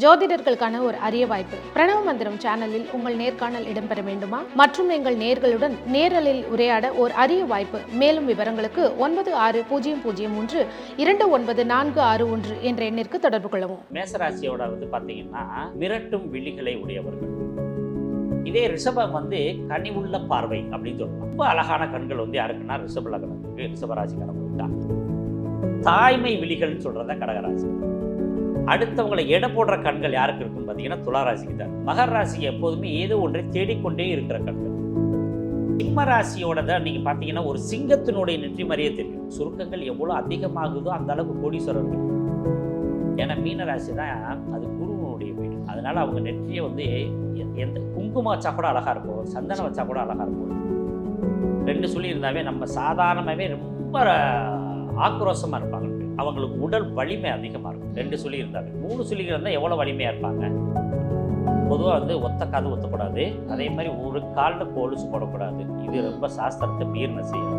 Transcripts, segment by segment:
ஜோதிடர்களுக்கான ஒரு அரிய வாய்ப்பு. பிரணவ மந்திரம் சேனலில் உங்கள் நேர்காணல் இடம்பெற வேண்டுமா? மற்றும் எங்கள் நேர்களுடன் நேரலில் உரையாட ஒரு அரிய வாய்ப்பு. மேலும் விவரங்களுக்கு 9603294461 என்ற எண்ணிற்கு தொடர்பு கொள்ளவும். மேசராசியோட பாத்தீங்கன்னா மிரட்டும் விழிகளை உடையவர்கள். இதே ரிஷபம் கனிவுள்ள பார்வை அப்படின்னு சொல்லலாம். ரொம்ப அழகான கண்கள் யாருக்குன்னா ரிஷப லக்னத்துக்கு, ரிஷபராசிக்காரங்களுக்கு தான். தாய்மை விழிகள்னு சொல்றத கடகராசி. அடுத்தவங்களை எடை போடுற கண்கள் யாருக்கு இருக்குன்னு பார்த்தீங்கன்னா துளாராசிக்கு தான். மகர ராசிக்கு எப்போதுமே ஏதோ ஒன்றை தேடிக்கொண்டே இருக்கிற கண்கள். சிம்ம ராசியோட தான் நீங்கள் பார்த்தீங்கன்னா ஒரு சிங்கத்தினுடைய நெற்றி மாதிரியே தெரியும். சுருக்கங்கள் எவ்வளோ அதிகமாகுதோ அந்த அளவுக்கு கோடீஸ்வரர்கள். ஏன்னா மீன ராசி தான் அது குருவனுடைய வீடு. அதனால அவங்க நெற்றியை எந்த குங்குமம் வச்சா கூட அழகா இருக்கும், சந்தனம் வச்சா கூட அழகா இருக்கும். ரெண்டு சொல்லி இருந்தாவே நம்ம சாதாரணமாகவே ரொம்ப ஆக்ரோஷமாக இருப்பாங்க. அவங்களுக்கு உடல் வலிமை அதிகமாக இருக்கும். ரெண்டு சொல்லி இருந்தாங்க. மூணு சொல்லிகள் இருந்தால் எவ்வளோ வலிமையாக இருப்பாங்க. பொதுவாக ஒத்த காது ஒத்தக்கூடாது. அதே மாதிரி ஒரு காலில் கொலுசு போடக்கூடாது. இது ரொம்ப சாஸ்திரத்தை மீறின செய்யும்.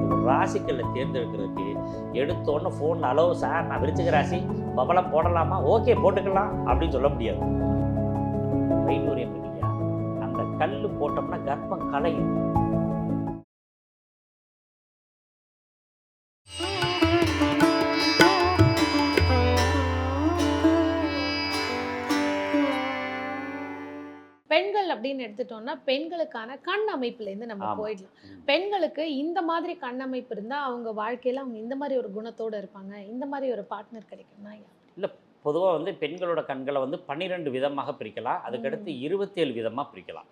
ஒரு ராசிகளில் தேர்ந்தெடுக்கிறதுக்கு எடுத்தோன்னு ஃபோனில் அளவு சார் நான் விருச்சிக ராசி பபலம் போடலாமா, ஓகே போட்டுக்கலாம் அப்படின்னு சொல்ல முடியாது. வைடூரியம் இல்லையா, அந்த கல் போட்டோம்னா கர்ப்பம் கலையும். பெண்கள் அப்படின்னு எடுத்துட்டோம்னா பெண்களுக்கான கண் அமைப்புலேருந்து நம்ம போயிடலாம். பெண்களுக்கு இந்த மாதிரி கண் அமைப்பு இருந்தால் அவங்க வாழ்க்கையில் அவங்க இந்த மாதிரி ஒரு குணத்தோடு இருப்பாங்க, இந்த மாதிரி ஒரு பார்ட்னர் கிடைக்கும்னா இல்லை. பொதுவாக பெண்களோட கண்களை 12 விதமாக பிரிக்கலாம். அதுக்கடுத்து 27 விதமாக பிரிக்கலாம்.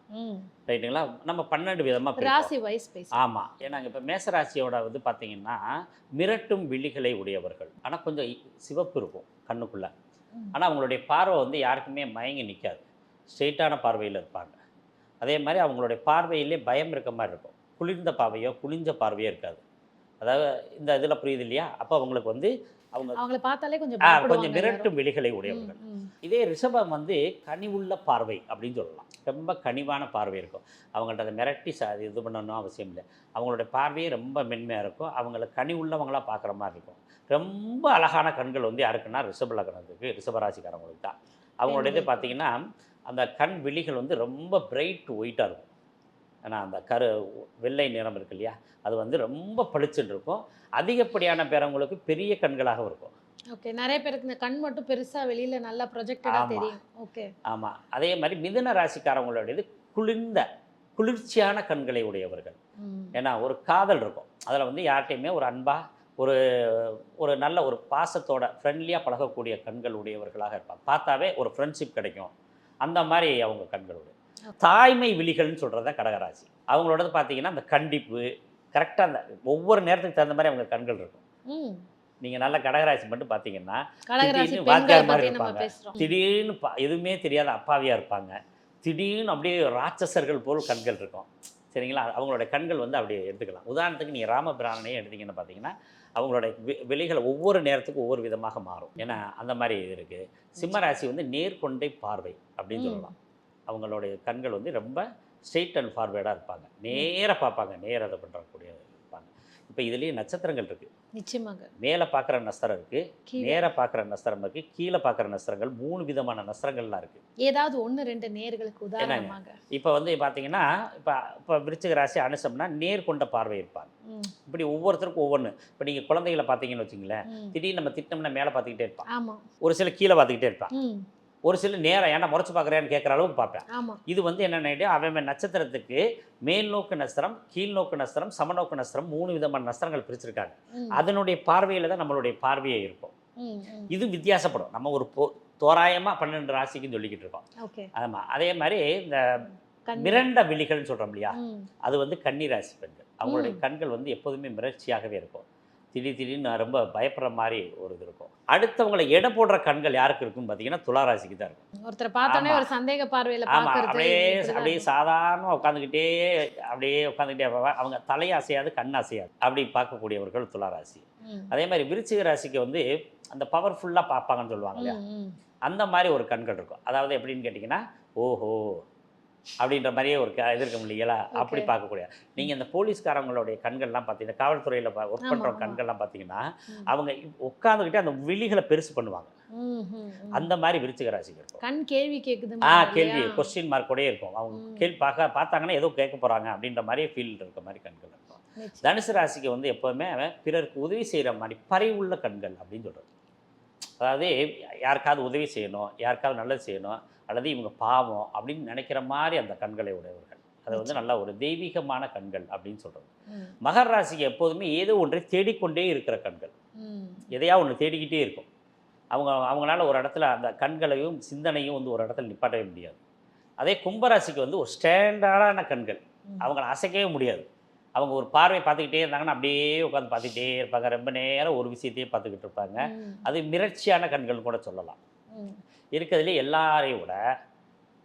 ரைட்டுங்களா? நம்ம 12 விதமாக ராசி வைஸ் பேச. ஆமாம். ஏன்னா இப்போ மேசராசியோட பார்த்தீங்கன்னா மிரட்டும் விழிகளை உடையவர்கள். ஆனால் கொஞ்சம் சிவப்பு இருக்கும் கண்ணுக்குள்ளே. ஆனால் அவங்களுடைய பார்வை யாருக்குமே மயங்கி நிற்காது. ஸ்ட்ரெயிட்டான பார்வையில் இருப்பாங்க. அதே மாதிரி அவங்களுடைய பார்வையிலே பயம் இருக்க மாதிரி இருக்கும். குளிர்ந்த பார்வையோ குளிஞ்ச பார்வையோ இருக்காது. அதாவது இந்த இதில் புரியுது இல்லையா? அப்போ அவங்களுக்கு அவங்கள பார்த்தாலே கொஞ்சம் மிரட்டும் விழிகளை உடையவர்கள். இதே ரிஷபம் கனிவுள்ள பார்வை அப்படின்னு சொல்லலாம். ரொம்ப கனிவான பார்வை இருக்கும். அவங்கள்ட்ட அதை மிரட்டி இது பண்ணணும் அவசியம் இல்லை. அவங்களுடைய பார்வையே ரொம்ப மென்மையாக இருக்கும். அவங்கள கனிவுள்ளவங்களாக பார்க்குற மாதிரி இருக்கும். ரொம்ப அழகான கண்கள் யாருக்குன்னா ரிஷப லக்னத்துக்கு, ரிஷபராசிக்காரங்களுக்கு தான். அவங்களுடைய பார்த்தீங்கன்னா அந்த கண் விழிகள் ரொம்ப பிரைட் ஒயிட்டாக இருக்கும். ஏன்னா அந்த வெள்ளை நிறம் இருக்கு இல்லையா, அது ரொம்ப பளிச்சுன்னு இருக்கும். அதிகப்படியான பேரவங்களுக்கு பெரிய கண்களாகவும் இருக்கும். ஓகே. நிறைய பேருக்கு இந்த கண் மட்டும் பெருசாக வெளியில் நல்லா ப்ரொஜெக்டடாக தெரியும். ஓகே. ஆமாம். அதே மாதிரி மிதுன ராசிக்காரங்களுடையது குளிர்ச்சியான கண்களை உடையவர்கள். ஏன்னா ஒரு காதல் இருக்கும். அதில் யார்கிட்டையுமே ஒரு அன்பாக ஒரு நல்ல ஒரு பாசத்தோட ஃப்ரெண்ட்லியாக பழகக்கூடிய கண்கள் உடையவர்களாக இருப்பாங்க. பார்த்தாவே ஒரு ஃப்ரெண்ட்ஷிப் கிடைக்கும். அந்த மாதிரி அவங்க கண்களுடைய தாய்மை விழிகள்னு சொல்கிறது தான் கடகராசி. அவங்களோடது பார்த்தீங்கன்னா அந்த கண்டிப்பு கரெக்டாக அந்த ஒவ்வொரு நேரத்துக்கு தகுந்த மாதிரி அவங்க கண்கள் இருக்கும். நீங்கள் நல்ல கடகராசி மட்டும் பார்த்தீங்கன்னா திடீர்னு வாத்தியார் மாதிரி இருப்பாங்க. திடீர்னு எதுவுமே தெரியாத அப்பாவியாக இருப்பாங்க. திடீர்னு அப்படியே ராட்சசர்கள் போல் கண்கள் இருக்கும். சரிங்களா? அவங்களோட கண்கள் அப்படியே எடுத்துக்கலாம். உதாரணத்துக்கு நீங்கள் ராமபிரானையே எடுத்தீங்கன்னு பார்த்தீங்கன்னா அவங்களோட விழிகள் ஒவ்வொரு நேரத்துக்கும் ஒவ்வொரு விதமாக மாறும். ஏன்னா அந்த மாதிரி இது இருக்குது. சிம்மராசி நேர்கொண்டை பார்வை அப்படின்னு சொல்லலாம். அவங்களுடைய கண்கள் ரொம்ப ஸ்ட்ரெயிட் அண்ட் ஃபார்வேர்டாக இருப்பாங்க. நேராக பார்ப்பாங்க, நேராக அதை பண்ணுறக்கூடிய இருப்பாங்க. இப்போ இதுலேயே நட்சத்திரங்கள் இருக்குது. நிச்சயமாக மேலே பார்க்குற நஸ்திரம் இருக்குது, நேராக பார்க்குற நஸ்திரம் இருக்குது, கீழே பார்க்குற நஸ்திரங்கள் 3 விதமான நஸ்திரங்கள்லாம் இருக்குது. ஏதாவது 1-2 நேர்களுக்கு உதாரணமாக இப்போ பார்த்தீங்கன்னா இப்போ விருச்சிக ராசி அனுசம்னா நேர்கொண்ட பார்வை இருப்பாங்க. இப்படி ஒவ்வொருத்தருக்கும் ஒவ்வொன்று. இப்போ நீங்கள் குழந்தைகளை பார்த்தீங்கன்னு வச்சுங்களேன், திடீர்னு நம்ம திட்டம்னா மேலே பார்த்துக்கிட்டே இருப்பான், ஒரு சில கீழே பார்த்துக்கிட்டே இருப்பான், ஒரு சில நேரம் ஏன்னா முறைச்சு பார்க்குறேன்னு கேட்குற அளவுக்கு பார்ப்பேன். இது என்னென்ன அவன் நட்சத்திரத்துக்கு மேல் நோக்கு நஸ்திரம், கீழ் நோக்கு நஸ்திரம், சமநோக்கு நஸ்திரம் 3 விதமான நஸ்திரங்கள் பிரிச்சிருக்காங்க. அதனுடைய பார்வையில் தான் நம்மளுடைய பார்வையே இருக்கும். இது வித்தியாசப்படும். நம்ம ஒரு தோராயமாக 12 ராசிக்குன்னு சொல்லிக்கிட்டு இருக்கோம். ஆமாம். அதே மாதிரி இந்த மிரண்ட விழிகள்னு சொல்கிறோம் இல்லையா, அது கன்னி ராசி பெண்கள். அவங்களுடைய கண்கள் எப்போதுமே மிரட்சியாகவே இருக்கும். திடீர்னு ரொம்ப பயப்படுற மாதிரி ஒரு இது இருக்கும். அடுத்தவங்களை எடை போடுற கண்கள் யாருக்கு இருக்குன்னு பார்த்தீங்கன்னா துளாராசிக்கு தான் இருக்கும். ஒருத்தர் பார்த்தோன்னே ஒரு சந்தேக பார்வையில் ஆமாம். அப்படியே சாதாரணமாக உட்காந்துக்கிட்டே அவங்க தலையை அசையாது, கண் அசையாது, அப்படி பார்க்கக்கூடியவர்கள் துளாராசி. அதே மாதிரி விருச்சிக ராசிக்கு அந்த பவர்ஃபுல்லாக பார்ப்பாங்கன்னு சொல்லுவாங்க இல்லையா, அந்த மாதிரி ஒரு கண்கள் இருக்கும். அதாவது எப்படின்னு கேட்டிங்கன்னா, ஓஹோ அப்படின்ற மாதிரியே ஒரு இது இருக்க இல்லைங்களா? அப்படி பார்க்கக்கூடிய நீங்கள் இந்த போலீஸ்காரங்களுடைய கண்கள்லாம் பார்த்தீங்கன்னா, காவல்துறையில் ஒர்க் பண்ணுறவங்க கண்கள்லாம் பார்த்தீங்கன்னா, அவங்க உட்காந்துக்கிட்டே அந்த விழிகளை பெருசு பண்ணுவாங்க. அந்த மாதிரி விருச்சிக ராசிக்கு இருக்கும். கண் கேள்வி கேட்குது. கேள்வி கொஸ்டின் மார்க்கோடயே இருக்கும். அவங்க கேள்வி பார்த்தாங்கன்னா ஏதோ கேட்க போகிறாங்க அப்படின்ற மாதிரியே ஃபீல் இருக்க மாதிரி கண்கள் இருக்கும். தனுசு ராசிக்கு வந்து எப்போவுமே பிறருக்கு உதவி செய்கிற மாதிரி பரிவுள்ள கண்கள் அப்படின்னு சொல்கிறது. அதாவது யாருக்காவது உதவி செய்யணும், யாருக்காவது நல்லது செய்யணும், அல்லது இவங்க பாவம் அப்படின்னு நினைக்கிற மாதிரி அந்த கண்களை உடையவர்கள். அது வந்து நல்ல ஒரு தெய்வீகமான கண்கள் அப்படின்னு சொல்கிறது. மகர ராசிக்கு எப்போதுமே ஏதோ ஒன்றை தேடிக்கொண்டே இருக்கிற கண்கள். எதையா ஒன்று தேடிக்கிட்டே இருக்கும். அவங்களால ஒரு இடத்துல அந்த கண்களையும் சிந்தனையும் வந்து ஒரு இடத்துல நிப்பாட்டவே முடியாது. அதே கும்பராசிக்கு வந்து ஒரு ஸ்டாண்டர்டான கண்கள். அவங்கள அசைக்கவே முடியாது. அவங்க ஒரு பார்வை பார்த்துக்கிட்டே இருந்தாங்கன்னா அப்படியே உட்காந்து பார்த்துக்கிட்டே இருப்பாங்க. ரொம்ப நேரம் ஒரு விஷயத்தையே பார்த்துக்கிட்டு இருப்பாங்க. அது மிரட்சியான கண்கள் கூட சொல்லலாம். இருக்கிறதுலே எல்லாரையும் விட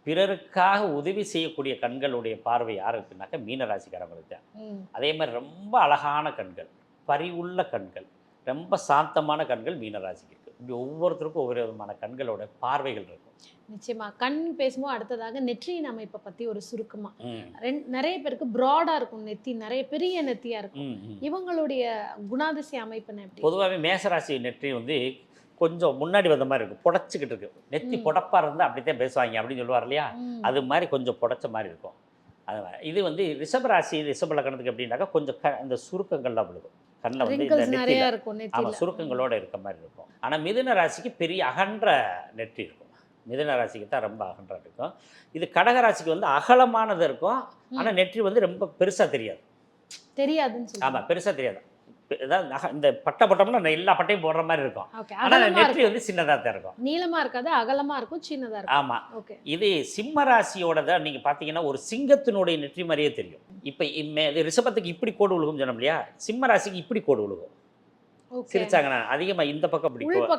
பிறருக்காக உதவி செய்யக்கூடிய கண்களுடைய பார்வை யார் இருக்குனாக்கா மீனராசிக்காரங்களுக்கு தான். அதே மாதிரி ரொம்ப அழகான கண்கள், பரிவுள்ள கண்கள், ரொம்ப சாந்தமான கண்கள் மீனராசிக்கு இருக்குது. இப்படி ஒவ்வொருத்தருக்கும் ஒவ்வொரு விதமான கண்களோட பார்வைகள் இருக்கும். நிச்சயமா. கண் பேசும்போது அடுத்ததாக நெற்றியின் அமைப்பை பற்றி ஒரு சுருக்கமாக நிறைய பேருக்கு ப்ராடாக இருக்கும் நெத்தி, நிறைய பெரிய நெத்தியாக இருக்கும். இவங்களுடைய குணாதிசய அமைப்புன்னு எப்படி? பொதுவாகவே மேசராசி நெற்றி வந்து கொஞ்சம் முன்னாடி வந்த மாதிரி இருக்கும், புடச்சிக்கிட்டு இருக்கு. நெத்தி புடப்பாக இருந்தால் அப்படித்தான் பேசுவாங்க அப்படின்னு சொல்லுவார் இல்லையா? அது மாதிரி கொஞ்சம் புடச்ச மாதிரி இருக்கும். அது இது வந்து ரிஷபராசி ரிஷப லக்னத்துக்கு எப்படின்னாக்கா கொஞ்சம் இந்த சுருக்கங்கள்லாம் விழுகும் கண்ணில் வந்து ஆமாம் சுருக்கங்களோடு இருக்க மாதிரி இருக்கும். ஆனால் மிதுன ராசிக்கு பெரிய அகன்ற நெற்றி இருக்கும். மிதுன ராசிக்கு தான் ரொம்ப அகன்ற இருக்கும். இது கடகராசிக்கு வந்து அகலமானது இருக்கும். ஆனால் நெற்றி வந்து ரொம்ப பெருசாக தெரியாதுன்னு ஆமாம் பெருசாக தெரியாது. அதாவது இந்த பட்டம்னா எல்லா பட்டையும் போடுற மாதிரி இருக்கும். ஆனால் நெற்றி வந்து சின்னதாக தான் இருக்கும். நீளமாக இருக்காது, அகலமாக இருக்கும், சின்னதாக இருக்கும். ஆமாம். இது சிம்ம ராசியோட தான் நீங்கள் பார்த்தீங்கன்னா ஒரு சிங்கத்தினுடைய நெற்றி மாதிரியே தெரியும். இப்போ இது ரிஷபத்துக்கு இப்படி கோடு விழுகும் சொன்னோம் இல்லையா? சிம்ம ராசிக்கு இப்படி கோடு விழுகும். சிரிச்சாங்கன்னா அதிகமாக இந்த பக்கம் பிடிக்கும்.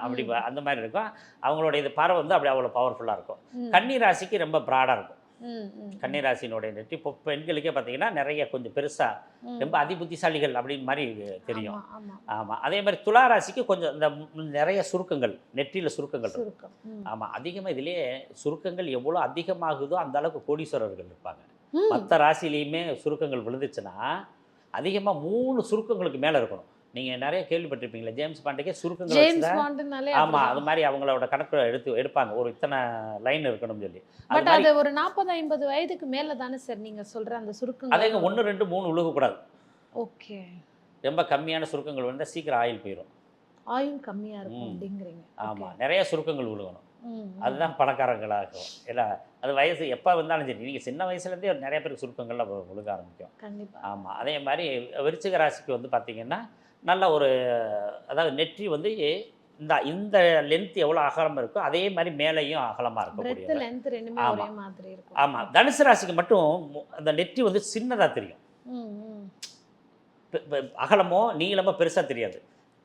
அப்படி அந்த மாதிரி இருக்கும். அவங்களோட இது பார்வை வந்து அப்படி அவ்வளோ பவர்ஃபுல்லாக இருக்கும். கன்னி ராசிக்கு ரொம்ப ப்ராடாக இருக்கும். கன்னிராசினுடைய நெற்றி இப்போ பெண்களுக்கே பார்த்தீங்கன்னா நிறைய கொஞ்சம் பெருசாக ரொம்ப அதிபுத்திசாலிகள் அப்படின்னு மாதிரி தெரியும். ஆமாம். அதே மாதிரி துலா ராசிக்கு கொஞ்சம் இந்த நிறைய சுருக்கங்கள், நெற்றியில் சுருக்கங்கள் இருக்கும். ஆமாம். அதிகமாக இதிலே சுருக்கங்கள் எவ்வளோ அதிகமாகுதோ அந்த அளவுக்கு கோடீஸ்வரர்கள் இருப்பாங்க. மற்ற ராசிலையுமே சுருக்கங்கள் விழுந்துச்சுன்னா அதிகமாக 3 சுருக்கங்களுக்கு மேலே இருக்கணும். நீங்கள் நிறைய கேள்விப்பட்டிருப்பீங்களா? ஜேம்ஸ் பாண்டுக்கே சுருக்கங்கள். ஆமாம், அது மாதிரி அவங்களோட கணக்கு எடுப்பாங்க. ஒரு இத்தனை லைன் இருக்கணும்னு சொல்லி. பட் அது ஒரு 40-50 வயதுக்கு மேலே தானே சார் நீங்கள் சொல்கிற அந்த சுருக்கங்கள்? அதே 1, 2, 3 உழுகக்கூடாது. ஓகே. ரொம்ப கம்மியான சுருக்கங்கள் வந்தால் சீக்கிரம் ஆயில் போயிடும். ஆயில் கம்மியாக இருக்கும் அப்படிங்கிறீங்க. ஆமாம், நிறைய சுருக்கங்கள் விழுகணும். அதுதான் பணக்காரங்களாகும். ஏன்னா அது வயசு எப்போ வந்தாலும் சரி, நீங்கள் சின்ன வயசுலேருந்தே நிறைய பேருக்கு சுருக்கங்கள்லாம் விழுக ஆரம்பிக்கும். கண்டிப்பாக. ஆமாம். அதே மாதிரி விருச்சிக ராசிக்கு வந்து பார்த்திங்கன்னா நல்ல ஒரு அதாவது நெற்றி வந்து இந்த லென்த் எவ்வளோ அகலம் இருக்கோ அதே மாதிரி மேலேயும் அகலமாக இருக்கக்கூடிய. ஆமாம். தனுசு ராசிக்கு மட்டும் அந்த நெற்றி வந்து சின்னதாக தெரியும். அகலமோ நீளமோ பெருசாக தெரியாது.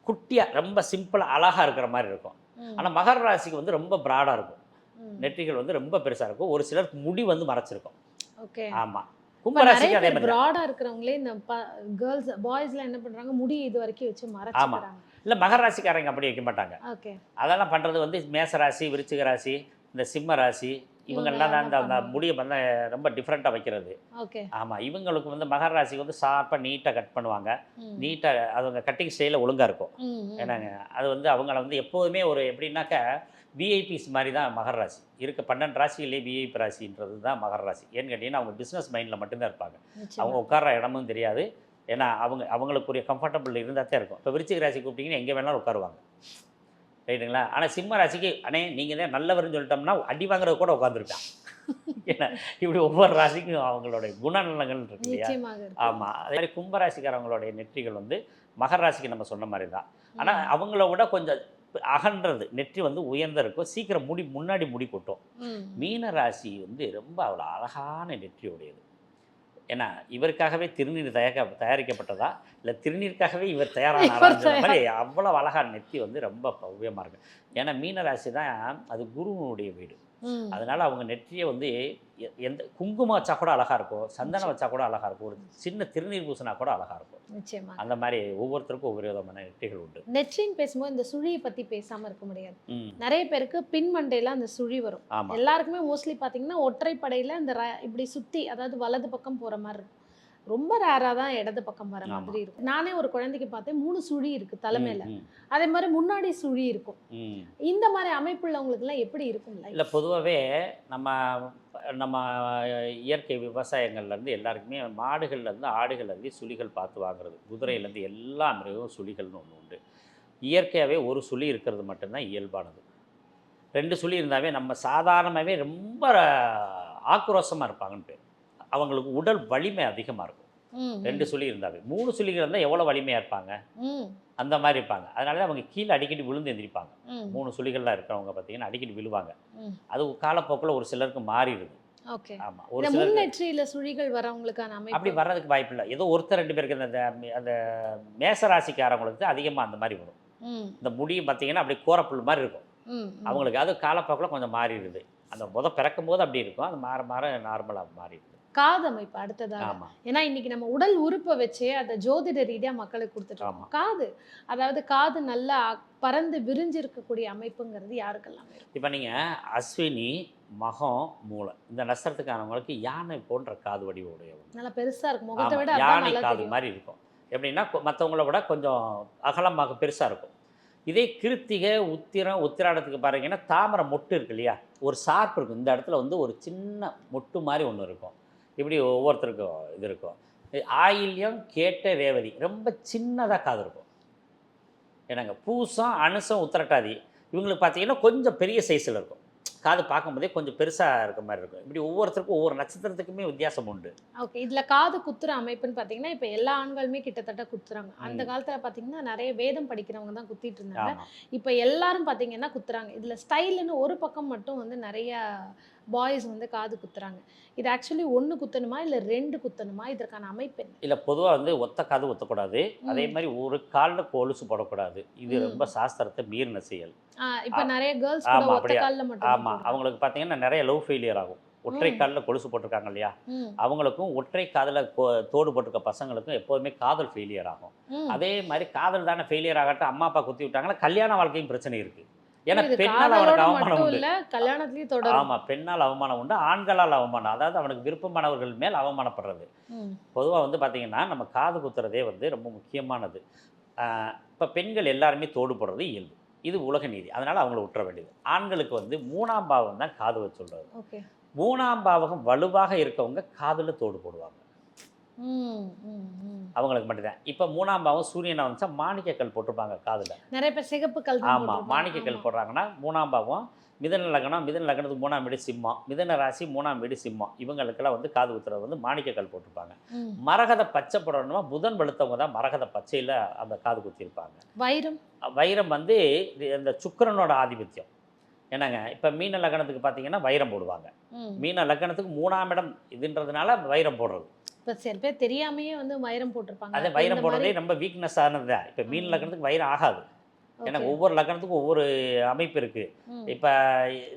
குட்டியாக ரொம்ப சிம்பிளாக அழகாக இருக்கிற மாதிரி இருக்கும். ஆனால் மகர ராசிக்கு வந்து ரொம்ப ப்ராடாக இருக்கும். நெற்றிகள் வந்து ரொம்ப பெருசாக இருக்கும். ஒரு சிலருக்கு முடி வந்து மறைச்சிருக்கும். ஆமாம். கும்பராசிக்கு அதே மாதிரி ப்ராடா இருக்கிறவங்களே இந்த கேர்ள்ஸ் பாய்ஸ்லாம் என்ன பண்றாங்க, முடி இது வரைக்கும் வச்சு மறைச்சிடுறாங்க. இல்லை மகர ராசிக்காரங்க அப்படி வைக்க மாட்டாங்க. அதெல்லாம் பண்ணுறது வந்து மேச ராசி, விருச்சிக ராசி, இந்த சிம்ம ராசி இவங்கெல்லாம் தான் அந்த முடியை வந்து ரொம்ப டிஃப்ரெண்ட்டாக வைக்கிறது. ஆமாம். இவங்களுக்கு வந்து மகர ராசிக்கு வந்து ஷார்ப்பாக நீட்டாக கட் பண்ணுவாங்க. நீட்டாக அவங்க கட்டிங் ஸ்டைலில் ஒழுங்காக இருக்கும். ஏன்னாங்க அது வந்து அவங்கள வந்து எப்போதுமே ஒரு எப்படின்னாக்கா விஐபிஸ் மாதிரி தான் மகர ராசி இருக்க. 12 ராசிகளே விஐபி ராசின்றது தான் மகர ராசி. ஏன்னு கேட்டிங்கன்னா அவங்க பிஸ்னஸ் மைண்டில் மட்டும்தான் இருப்பாங்க. அவங்க உட்கார்ற இடமும் தெரியாது. ஏன்னா அவங்களுக்குரிய கம்ஃபர்டபுள் இருந்தால் தான் இருக்கும். இப்போ விருச்சிக ராசி கூப்பிட்டிங்கன்னா எங்கே வேணாலும் உட்காருவாங்க, ரைட்டுங்களா? ஆனால் சிம்ம ராசிக்கு அண்ணே நீங்கள் தான் நல்லவர்னு சொல்லிட்டோம்னா அடி வாங்குறது கூட உட்காந்துருக்கான். ஏன்னா இப்படி ஒவ்வொரு ராசிக்கும் அவங்களுடைய குணநலங்கள் இருக்கு இல்லையா? ஆமாம். அதே மாதிரி கும்பராசிக்காரவங்களுடைய நெற்றிகள் வந்து மகர ராசிக்கு நம்ம சொன்ன மாதிரி தான். ஆனால் அவங்கள விட கொஞ்சம் அகன்றது நெற்றி வந்து உயர்ந்த இருக்கும். சீக்கிரம் முன்னாடி முடி கொட்டும். மீன ராசி வந்து ரொம்ப அவ்வளோ அழகான நெற்றியுடையது. ஏன்னா இவருக்காகவே திருநீர் தயாரிக்கப்பட்டதா இல்லை திருநீருக்காகவே இவர் தயாரான மாதிரி அவ்வளோ அழகான நெத்தி வந்து ரொம்ப பவ்யமாக இருக்கும். ஏன்னா மீன ராசி தான் அது குருவனுடைய வீடு. ம். அதனால அவங்க நெற்றியை வந்து எந்த குங்குமம் வச்சா கூட அழகா இருக்கும், சந்தனம் வச்சா கூட அழகா இருக்கும், ஒரு சின்ன திருநீர் பூசினா கூட அழகா இருக்கும். நிச்சயமா. அந்த மாதிரி ஒவ்வொருத்தருக்கும் ஒவ்வொரு விதமான நெற்றிகள் உண்டு. நெற்றின்னு பேசும்போது இந்த சுழியை பத்தி பேசாம இருக்க முடியாது. ம். நிறைய பேருக்கு பின் மண்டையில அந்த சுழி வரும். ஆமா. எல்லாருக்குமே மோஸ்ட்லி பார்த்தீங்கன்னா, ஒற்றைப்படையில இந்த இப்படி சுத்தி அதாவது வலது பக்கம் போற மாரி இருக்கும். ரொம்ப ரேரா தான் இடது பக்கம் வர ஆமா. மாதிரி இருக்கும். நானே ஒரு குழந்தைக்கு பார்த்தேன் 3 சுழி இருக்கு தலைமையில. ம், ம், அதே மாரி முன்னாடி சுழி இருக்கும். ம். இந்த மாரி அமைப்புள்ளவங்களுக்குலாம் எப்படி இருக்கும் இல்ல லைஃப்? பொதுவாவே நம்ம நம்ம இயற்கை விவசாயங்கள்லேருந்து எல்லாருக்குமே மாடுகள்லேருந்து ஆடுகள்லேருந்து சுழிகள் பார்த்து வாங்குறது, குதிரையிலேருந்து எல்லா மிருகம் சுழிகள்னு ஒன்று உண்டு. இயற்கையாகவே ஒரு சுழி இருக்கிறது மட்டும்தான் இயல்பானது. 2 சுழி இருந்தாவே நம்ம சாதாரணமாகவே ரொம்ப ஆக்ரோஷமாக இருப்பாங்கன்னு பேர். அவங்களுக்கு உடல் வலிமை அதிகமாக இருக்கும். ம், 2 சுழி இருந்தாவே. 3 சுழிகள் இருந்தால் எவ்வளோ வலிமையாக இருப்பாங்க, ம், அந்த மாதிரி இருப்பாங்க. அதனால அவங்க கீழே அடிக்கடி விழுந்து எந்திரிப்பாங்க. ம், 3 சுழிகள்லாம் இருக்கிறவங்க பார்த்தீங்கன்னா அடிக்கடி விழுவாங்க. ம். அது காலப்போக்கில் ஒரு சிலருக்கு மாறிடுது. ஓகே. ஆமாம், ஒரு இந்த சிலருக்கு முன்னெற்றியில சுழிகள் வரவங்களுக்கான அப்படி அமைப்பு. வர்றதுக்கு வாய்ப்பு இல்லை. ஏதோ ஒருத்தர் 2 பேருக்கு அந்த அந்த மேசராசிக்காரங்களுக்கு தான் அதிகமாக அந்த மாதிரி வரும். ம், இந்த முடியும் பார்த்தீங்கன்னா அப்படியே கோரப்புல் மாதிரி இருக்கும் ம், ம். அவங்களுக்கு. அது காலப்போக்கில் கொஞ்சம் மாறிடுது. அந்த பிறக்கும் போது அப்படி இருக்கும், அது மாற மாற நார்மலாக மாறிடுது. காது அமைப்பு அடுத்ததாக. ஆமாம். ஏன்னா இன்னைக்கு நம்ம உடல் உறுப்பை வச்சே அதை ஜோதிட ரீதியா மக்களுக்கு கொடுத்துட்டு இருக்கோம். ஆமா. காது, அதாவது காது நல்லா பறந்து விரிஞ்சு இருக்கக்கூடிய அமைப்புங்கிறது யாருக்கெல்லாம் இருக்கும்? இப்போ நீங்கள் அஸ்வினி, மகம், மூலை இந்த நட்சத்திரத்துக்கானவங்களுக்கு யானை போன்ற காது வடிவ உடையவங்க. நல்லா பெருசா இருக்கும். முகத்தை ஆமாம், விட அதான் யானை நல்லா காது தெரியும். மாதிரி இருக்கும். எப்படின்னா மற்றவங்கள விட கொஞ்சம் அகலமாக பெருசாக இருக்கும். இதே கிருத்திகை, உத்திரம், உத்திராடத்துக்கு பாருங்கன்னா தாமரை மொட்டு இருக்கு இல்லையா, ஒரு ஷார்ப் இருக்கும். இந்த இடத்துல வந்து ஒரு சின்ன மொட்டு மாதிரி ஒன்று இருக்கும். இப்படி ஒவ்வொருத்தருக்கும் இது இருக்கும். ஆயில்யம், கேட்ட, ரேவதி ரொம்ப சின்னதாக காது இருக்கும். என்னங்க பூசம், அனுசம், உத்திரட்டாதி இவங்களுக்கு பார்த்தீங்கன்னா கொஞ்சம் பெரிய சைஸில் இருக்கும். காது பார்க்கும்போதே கொஞ்சம் பெருசாக இருக்க மாதிரி இருக்கும். இப்படி ஒவ்வொருத்தருக்கும் ஒவ்வொரு நட்சத்திரத்துக்குமே வித்தியாசம் உண்டு. ஓகே. இதுல காது குத்துற அமைப்புன்னு பார்த்தீங்கன்னா, இப்ப எல்லா ஆண்களுமே கிட்டத்தட்ட குத்துறாங்க. அந்த ம். காலத்துல பார்த்தீங்கன்னா, நிறைய வேதம் படிக்கிறவங்க தான் குத்திட்டு இருந்தாங்க. ஆமாம். இப்ப எல்லாரும் பார்த்தீங்கன்னா குத்துறாங்க. இதுல ஸ்டைல்னு ஒரு பக்கம் மட்டும் வந்து நிறைய பாய்ஸ் வந்து காது குத்துறாங்க. இது ஆக்சுவலி 1 குத்தணுமா இல்ல 2 குத்தணுமா? இதற்கான அமைப்பு என்ன? இல்லை பொதுவாக வந்து ஒத்த காது ஒத்தக்கூடாது. அதே ம். மாதிரி ஒரு காலில் கொலுசு போடக்கூடாது. இது ம். ரொம்ப சாஸ்திரத்தை மீறின செயல். இப்ப ஆ- நிறைய கேர்ள்ஸ் கூட ஆமாம், ஒத்த அப்படியா. கால்ல மட்டும் தான் ஆமாம், போடுறாங்க. அவங்களுக்கு பார்த்தீங்கன்னா நிறைய லவ் ஃபெயிலியர் ஆகும். ஒற்றை ம். காலில் கொலுசு போட்டிருக்காங்க இல்லையா, ம். அவங்களுக்கும் ஒற்றை காதில் தோடு போட்டிருக்க பசங்களுக்கும் எப்போதுமே காதல் ஃபெயிலியர் ஆகும். ம். அதே மாதிரி காதல் தானே ஃபெயிலியர் ஆகட்டும், அம்மா அப்பா குத்தி விட்டாங்கன்னா கல்யாண வாழ்க்கையும் பிரச்சனை இருக்குது. ஏன்னா இது பெண்ணால் காதலோட அவனுக்கு அவமானம் மட்டும் உண்டு. இல்ல, கல்யாணத்திலயும் தொடரும். ஆமாம், பெண்ணால் அவமானம் உண்டு, ஆண்களால் அவமானம். அதாவது அவனுக்கு விருப்பமானவர்கள் மேல் அவமானப்படுறது. ம். பொதுவாக வந்து பார்த்தீங்கன்னா நம்ம காது குத்துறதே வந்து ரொம்ப முக்கியமானது. இப்போ பெண்கள் எல்லாருமே தோடு போடுறது இயல்பு, இது உலக நீதி. அதனால் அவங்கள விட்டுற வேண்டியது. ஆண்களுக்கு வந்து 3ஆம் பாவம் தான் காது வச்சு சொல்கிறது. ஓகே. 3ஆம் பாவகம் வலுவாக இருக்கவங்க காதில் தோடு போடுவாங்க. ம். ம். ம். அவங்களுக்கு மட்டும்தான். இப்போ 3ஆம் பாவம் சூரியனை வந்துச்சா மாணிக்கக்கல் போட்டிருப்பாங்க காதில். நிறைய பேர் சிகப்பு கல் தான் ஆமாம், போட்டிருப்பாங்க. மாணிக்கக்கல் ஆமா. போடுறாங்கன்னா 3ஆம் பாவம் மிதன லக்னம், மிதன லக்னத்துக்கு 3ஆம் வீடு சிம்மம், மிதன ராசி 3ஆம் வீடு சிம்மம், இவங்களுக்கெல்லாம் வந்து காது குத்துறது வந்து மாணிக்கக்கல் போட்டிருப்பாங்க. ம். மரகத பச்சை போடணுமா, புதன் வெளுத்தவங்க தான் மரகத பச்சையில் அந்த காது குத்திருப்பாங்க. வைரம். வைரம் வந்து இந்த சுக்கிரனோட ஆதிபத்தியம். என்னங்க இப்போ மீன லக்னத்துக்கு பார்த்தீங்கன்னா வைரம் போடுவாங்க. ம். மீன லக்னத்துக்கு 3ஆம் இடம் இதுன்றதுனால வைரம் போடுறது. இப்ப சில பேர் தெரியாமையே வந்து வைரம் போட்டிருப்பாங்க. அதே அப்ப வைரம் இந்த போடுறதே மாதிரி- ரொம்ப வீக்னஸ் ஆனது தான். இப்போ மீன ம். லக்னத்துக்கு வைரம் ஆகாது. ஏன்னா ஓகே. ஒவ்வொரு லக்னத்துக்கும் ஒவ்வொரு அமைப்பு இருக்குது. ம். இப்போ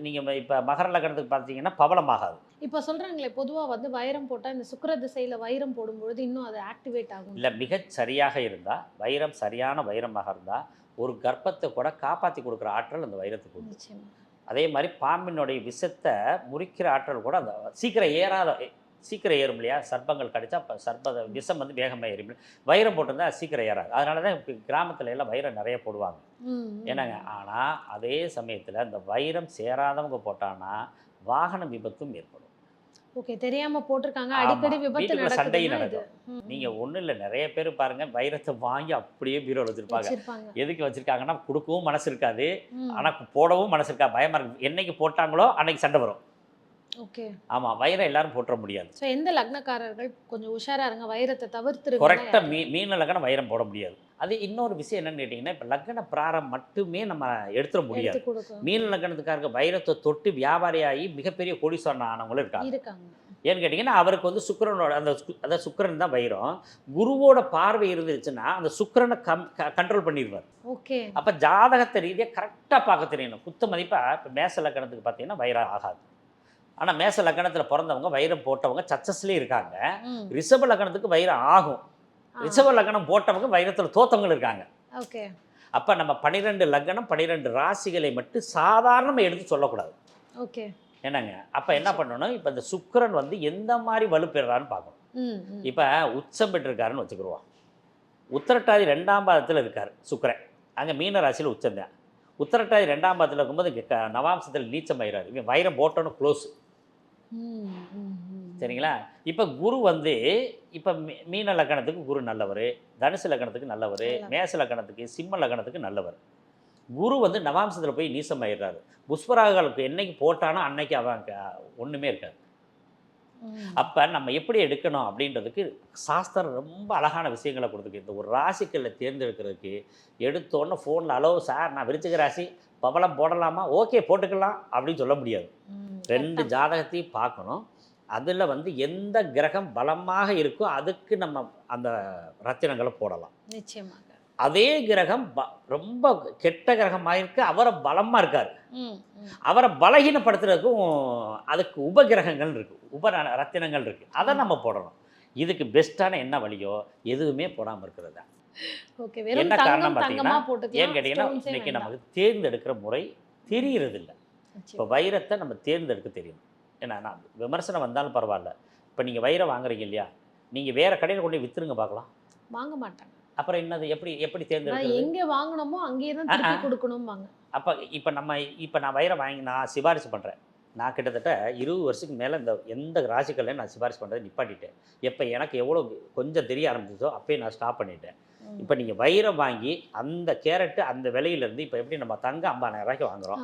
நீங்கள் இப்போ மகர லக்னத்துக்கு பார்த்தீங்கன்னா பவளம் ஆகாது. இப்ப சொல்றாங்களே பொதுவா வந்து வைரம் போட்டா இந்த சுக்கிர திசையில வைரம் போடும்பொழுது இன்னும் அது ஆக்டிவேட் ஆகும். இல்லை மிகச் சரியாக இருந்தால், வைரம் சரியான வைரமாக இருந்தால் ஒரு கர்ப்பத்தை கூட காப்பாற்றி கொடுக்குற ஆற்றல் அந்த வைரத்துக்கு உண்டு. நிச்சயமா. அதே மாதிரி பாம்பினுடைய விஷத்தை முறிக்கிற ஆற்றல் கூட அந்த சீக்கிரம் ஏறும் இல்லையா, சர்ப்பங்கள் கடிச்சா சர்ப்ப விஷம் வந்து வேகமாக ஏறும். வைரம் போட்டிருந்தா சீக்கிரம் ஏறாது. அதனால தான் இப்போ கிராமத்துல எல்லாம் வைரம் நிறைய போடுவாங்க. ம். ம். என்னங்க ஆனால் அதே சமயத்தில் அந்த வைரம் சேராதவங்க போட்டான்னா வாகன விபத்தும் ஏற்படும். ஓகே. தெரியாம போட்டிருக்காங்க. ஆமா, அடிக்கடி விபத்து வீட்டுக்குள்ள சண்டையும் நடக்குதுன்னா இது. நடக்கும். ம். நீங்கள் ஒன்றும் இல்லை, நிறைய பேர் பாருங்கள் வைரத்தை வாங்கி அப்படியே பீரோவில் வச்சுருப்பாங்க. வச்சிருப்பாங்க. எதுக்கு வச்சுருக்காங்கன்னா கொடுக்கவும் மனசு இருக்காது, ம். ஆனால் போடவும் மனசு இருக்கா, பயமாக இருக்கு. என்னைக்கு போட்டாங்களோ அன்னைக்கு சண்டை வரும். ஓகே. ஆமாம், வைரம் எல்லாரும் போட்டுற முடியாது. சோ எந்த லக்னக்காரர்கள் கொஞ்சம் உஷாரா இருங்க, வைரத்தை தவிர்த்துருங்க. கரெக்டாக மீன லக்னம் வைரம் போட முடியாது. அது இன்னொரு விஷயம் என்னன்னு கேட்டிங்கன்னா, இப்போ லக்ன பிராரம் மட்டுமே நம்ம எடுத்துட முடியாது. எடுத்து கொடுக்கும். மீன லக்னத்துக்காரங்க வைரத்தை தொட்டு வியாபாரியாகி மிகப்பெரிய கோடீஸ்வரன் ஆனவங்களும் இருக்காங்க. இருக்காங்க. ஏன்னு கேட்டிங்கன்னா அவருக்கு வந்து சுக்கிரனோட அதாவது சுக்கிரன் தான் வைரம். குருவோட பார்வை இருந்துச்சுன்னா அந்த சுக்கிரனை கண்ட்ரோல் பண்ணிடுவார். ஓகே. அப்போ ஜாதகத்தை ரீதியாக கரெக்டாக பார்க்க தெரியணும். குத்த மதிப்பாக இப்போ மேச லக்கணத்துக்கு பார்த்தீங்கன்னா வைரம் ஆகாது. ஆனால் மேச லக்கணத்தில் பிறந்தவங்க வைரம் போட்டவங்க சக்ஸஸ்லேயே இருக்காங்க. ரிஷப லக்கணத்துக்கு வைரம் ஆகும். ரிஷப லக்கணம் போட்டவங்க வைரத்தில் தோத்தவங்க இருக்காங்க. ஓகே. அப்போ நம்ம 12 லக்கணம் 12 ராசிகளை மட்டும் சாதாரணமாக எடுத்து சொல்லக்கூடாது. ஓகே. என்னங்க அப்போ என்ன பண்ணணும், இப்போ இந்த சுக்கிரன் வந்து எந்த மாதிரி வலுப்பெறான்னு பார்க்கணும். இப்போ உச்சம் பெற்றிருக்காருன்னு வச்சுக்கிடுவோம். உத்திரட்டாதி 2ஆம் பாதத்தில் இருக்கார் சுக்கிரன், அங்கே மீன ராசியில் உச்சம்தான். உத்திரட்டாதி 2ஆம் பாதத்தில் இருக்கும்போது இங்கே நவாம்சத்தில் நீச்சம் ஆயிறாரு. இவன் வைரம் போட்டோன்னு க்ளோஸ். சரிங்களா? இப்போ குரு வந்து இப்போ மீன லக்கணத்துக்கு குரு நல்லவர், தனுசு லக்கணத்துக்கு நல்லவர், மேச லக்கணத்துக்கு சிம்ம லக்கணத்துக்கு நல்லவர். குரு வந்து நவாம்சத்தில் போய் நீசம் ஆயிடுறாரு. புஷ்பராகளுக்கு என்னைக்கு போட்டானோ அன்னைக்கு அவன் ஒன்றுமே இருக்காது. அப்போ நம்ம எப்படி எடுக்கணும் அப்படின்றதுக்கு சாஸ்திரம் ரொம்ப அழகான விஷயங்களை கொடுத்துருக்கு. இந்த ஒரு ராசிக்களை தேர்ந்தெடுக்கிறதுக்கு எடுத்தோன்னே ஃபோனில் அலோ சார் நான் விருச்சிக ராசி பவளம் போடலாமா, ஓகே போட்டுக்கலாம் அப்படின்னு சொல்ல முடியாது. 2 ஜாதகத்தையும் பார்க்கணும். அதில் வந்து எந்த கிரகம் பலமாக இருக்கோ அதுக்கு நம்ம அந்த ரத்தினங்களை போடலாம். நிச்சயமாக. அதே கிரகம் ரொம்ப கெட்ட கிரகமாக இருக்கு, அவரை பலமாக இருக்கார், அவரை பலகீனப்படுத்துறதுக்கும் அதுக்கு உபகிரகங்கள் இருக்குது, ரத்தினங்கள் இருக்குது, அதை நம்ம போடணும். இதுக்கு பெஸ்ட்டான என்ன வழியோ எதுவுமே போடாமல் இருக்கிறது தான். என்ன காரணம் பார்த்தீங்கன்னா, ஏன்னு கேட்டிங்கன்னா இன்றைக்கி நமக்கு தேர்ந்தெடுக்கிற முறை தெரியறதில்லை. இப்போ வைரத்தை நம்ம தேர்ந்தெடுக்க தெரியணும். ஏன்னா நான் விமர்சனம் வந்தாலும் பரவாயில்ல. இப்போ நீங்கள் வைரம் வாங்குறீங்க இல்லையா, நீங்கள் வேறு கடையில் கொண்டு விற்றுருங்க பார்க்கலாம். வாங்க மாட்டாங்க. அப்புறம் என்னது, எப்படி தேர்ந்தெடுக்கிறது? எங்கே வாங்கணுமோ அங்கேயே தான் திருப்பி கொடுக்கணும்பாங்க. அப்போ இப்போ நான் வைரம் வாங்கி நான் சிபாரிசு பண்ணுறேன். நான் கிட்டத்தட்ட 20 வருஷத்துக்கு மேலே இந்த எந்த ராசிக்கள்லையும் நான் சிபாரிசு பண்ணுறது நிப்பாட்டிட்டேன். எப்போ எனக்கு எவ்வளோ கொஞ்சம் தெரிய ஆரம்பிச்சதோ அப்போயே நான் ஸ்டாப் பண்ணிட்டேன். இப்போ நீங்கள் வைரம் வாங்கி அந்த கேரட்டு அந்த விலையிலேருந்து இப்போ எப்படி நம்ம தங்க 50,000 ரூபாய்க்கு வாங்குகிறோம்,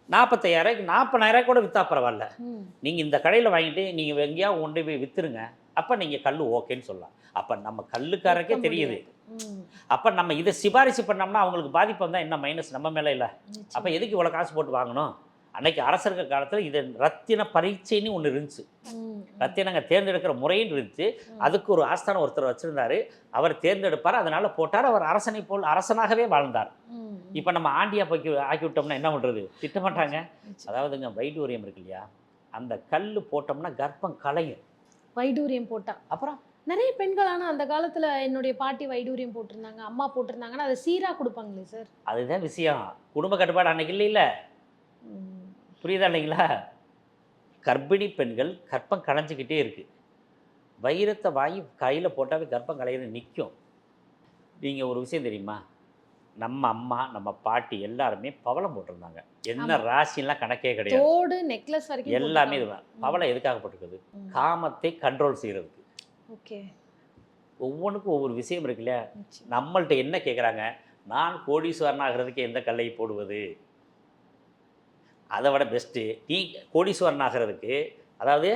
45,000 ரூபாய்க்கு 40,000 ரூபாய்க்கு கூட விற்றா பரவாயில்ல. நீங்கள் இந்த கடையில் வாங்கிட்டு நீங்கள் எங்கேயாவது கொண்டு போய் விற்றுருங்க, அப்போ நீங்கள் கல் ஓகேன்னு சொல்லலாம். அப்போ நம்ம கல்லுக்காரருக்கே தெரியுது. அப்போ நம்ம இதை சிபாரிசு பண்ணோம்னா அவங்களுக்கு பாதிப்பு வந்தால் என்ன மைனஸ் நம்ம மேலே இல்லை. அப்போ எதுக்கு இவ்வளோ காசு போட்டு வாங்கணும்? அன்னைக்கு அரசர்கள் காலத்தில் இது ரத்தின பரீட்சைன்னு ஒன்று இருந்துச்சு. ரத்தினங்க தேர்ந்தெடுக்கிற முறைன்னு இருந்துச்சு. அதுக்கு ஒரு ஆஸ்தானம் ஒருத்தர் வச்சுருந்தார். அவர் தேர்ந்தெடுப்பார், அதனால் போட்டார். அவர் அரசனை போல் அரசனாகவே வாழ்ந்தார். இப்போ நம்ம ஆண்டியா போய் ஆக்கி விட்டோம்னா என்ன பண்ணுறது? திட்ட மாட்டாங்க. அதாவதுங்க வைடூரியம் இருக்கு இல்லையா, அந்த கல் போட்டோம்னா கர்ப்பம் கலையும். வைடூரியம் போட்டால் அப்புறம் நிறைய பெண்கள், ஆனால் அந்த காலத்தில் என்னுடைய பாட்டி வைடூரியம் போட்டிருந்தாங்க, அம்மா போட்டிருந்தாங்கன்னா அதை சீராக கொடுப்பாங்களே சார். அதுதான் விஷயம். குடும்ப கட்டுப்பாடு அன்னைக்கு இல்லை. புரியுதா இல்லைங்களா? கர்ப்பிணி பெண்கள் கர்ப்பம் களைஞ்சிக்கிட்டே இருக்குது. வைரத்தை வாங்கி கையில் போட்டாவே கர்ப்பம் கலையிற நிற்கும். நீங்கள் ஒரு விஷயம் தெரியுமா, நம்ம அம்மா நம்ம பாட்டி எல்லாருமே பவளம் போட்டிருந்தாங்க. என்ன ராசிலாம் கணக்கே கிடையாது. தோடு நெக்லஸ் வரைக்கும் எல்லாமே இதுதான். பவளம் எதுக்காக போட்டிருக்குது? காமத்தை கண்ட்ரோல் செய்கிறதுக்கு. ஓகே. ஒவ்வொன்றுக்கும் ஒவ்வொரு விஷயம் இருக்கு இல்லையா. நம்மள்ட்ட என்ன கேட்குறாங்க, நான் கோடீஸ்வரன் ஆகிறதுக்கு எந்த கல்லை போடுவது? அதை விட பெஸ்ட்டு நீ கோடீஸ்வரன் ஆகிறதுக்கு, அதாவது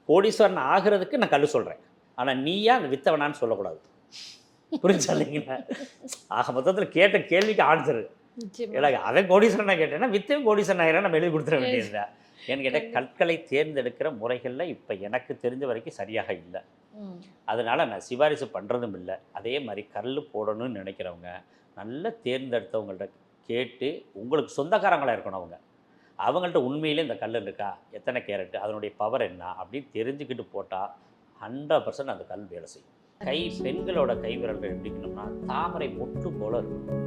கோடீஸ்வரன் ஆகிறதுக்கு நான் கல் சொல்கிறேன், ஆனால் நீயா அந்த வித்தவனான்னு சொல்லக்கூடாது. புரிஞ்சா இல்லைங்களா? ஆக மொத்தத்தில் கேட்ட கேள்விக்கு ஆன்சரு எனக்கு அவன் கோடீஸ்வரனாக கேட்டேன்னா வித்தவன் கோடீஸ்வரன் ஆகிறேன் நம்ம எழுதி கொடுத்துட வேண்டியதுதான். ஏன்னு கேட்டால் கற்களை தேர்ந்தெடுக்கிற முறைகளில் இப்போ எனக்கு தெரிஞ்ச வரைக்கும் சரியாக இல்லை. அதனால் நான் சிபாரிசு பண்ணுறதும் இல்லை. அதே மாதிரி கல் போடணும்னு நினைக்கிறவங்க நல்லா தேர்ந்தெடுத்தவங்கள்ட்ட கேட்டு, உங்களுக்கு சொந்தக்காரங்களாக இருக்கணும் அவங்கள்ட்ட உண்மையிலே இந்த கல் இருக்கா, எத்தனை கேரட்டு, அதனுடைய பவர் என்ன அப்படின்னு தெரிஞ்சுக்கிட்டு போட்டால் 100% அந்த கல் வேலை செய்யும். பெண்களோட கை விரல்கள் எப்படிக்கணும்னா தாமரை மொட்டு போல இருக்கணும்,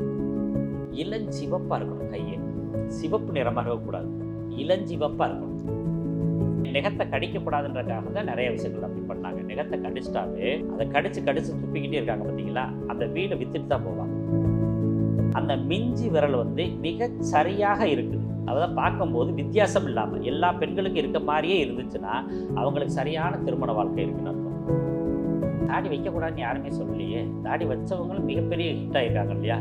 இளஞ்சிவப்பாக இருக்கணும். கையை சிவப்பு நிறமாக இருக்கக்கூடாது, இளஞ்சிவப்பாக இருக்கணும். நெகத்தை கடிக்கப்படாதுன்றதுக்காக தான் நிறைய விஷயங்கள் அப்படி பண்ணாங்க. நெகத்தை கடிச்சிட்டாவே அதை கடிச்சு துப்பிக்கிட்டே இருக்காங்க பார்த்தீங்களா, அந்த வீடை வித்துட்டு தான் போவாங்க. அந்த மிஞ்சி விரல் மிக சரியாக இருக்குது. அதான் பார்க்கும்போது வித்தியாசம் இல்லாமல் எல்லா பெண்களுக்கும் இருக்க மாதிரியே இருந்துச்சுன்னா அவங்களுக்கு சரியான திருமண வாழ்க்கை இருக்குன்னு அர்த்தம். தாடி வைக்கக்கூடாதுன்னு யாருமே சொல்லலையே. தாடி வச்சவங்களும் மிகப்பெரிய ஹிட் ஆகிருக்காங்க இல்லையா.